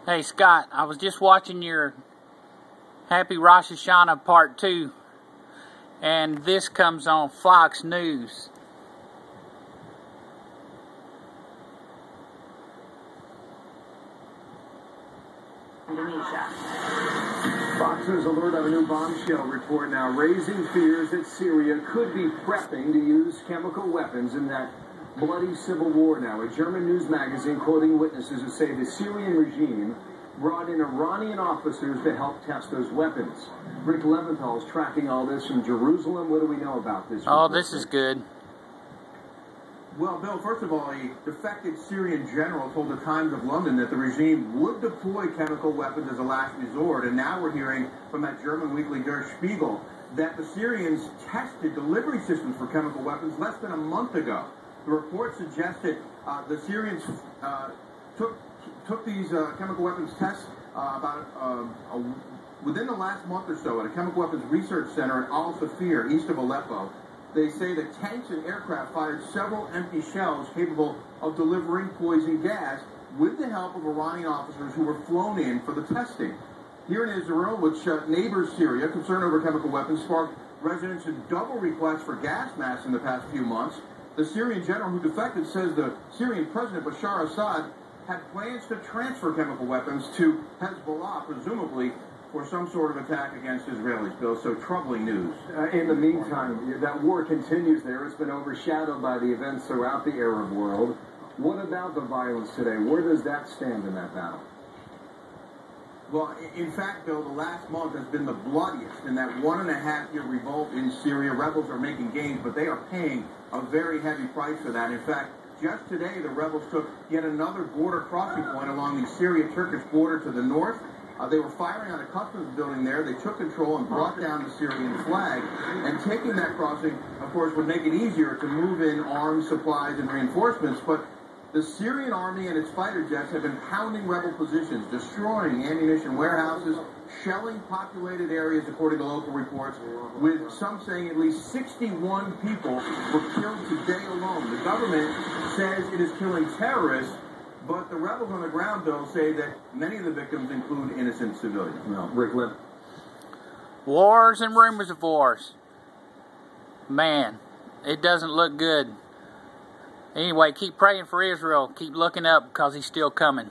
Hey Scott, I was just watching your Happy Rosh Hashanah Part 2, and this comes on Fox News. Indonesia. Fox News alert on a new bombshell report now, raising fears that Syria could be prepping to use chemical weapons in that bloody civil war now. A German news magazine quoting witnesses who say the Syrian regime brought in Iranian officers to help test those weapons. Rick Leventhal is tracking all this from Jerusalem. What do we know about this? Oh, this is good. Well, Bill, first of all, a defected Syrian general told the Times of London that the regime would deploy chemical weapons as a last resort, and now we're hearing from that German weekly Der Spiegel that the Syrians tested delivery systems for chemical weapons less than a month ago. The report suggested the Syrians took these chemical weapons tests within the last month or so at a chemical weapons research center in Al-Safir, east of Aleppo. They say that tanks and aircraft fired several empty shells capable of delivering poison gas with the help of Iranian officers who were flown in for the testing. Here in Israel, which neighbors Syria, concern over chemical weapons sparked residents in double requests for gas masks in the past few months. The Syrian general who defected says the Syrian president Bashar Assad had plans to transfer chemical weapons to Hezbollah, presumably for some sort of attack against Israelis, Bill. So troubling news. In the meantime, that war continues there. It's been overshadowed by the events throughout the Arab world. What about the violence today? Where does that stand in that battle? Well, in fact, Bill, the last month has been the bloodiest in that 1.5-year revolt in Syria. Rebels are making gains, but they are paying a very heavy price for that. In fact, just today, the rebels took yet another border crossing point along the Syria-Turkish border to the north. They were firing on a customs building there. They took control and brought down the Syrian flag. And taking that crossing, of course, would make it easier to move in arms, supplies, and reinforcements. But the Syrian army and its fighter jets have been pounding rebel positions, destroying ammunition warehouses, shelling populated areas, according to local reports, with some saying at least 61 people were killed today alone. The government says it is killing terrorists, but the rebels on the ground, Bill, say that many of the victims include innocent civilians. Well, Rick Lip. Wars and rumors of wars. Man, it doesn't look good. Anyway, keep praying for Israel. Keep looking up because he's still coming.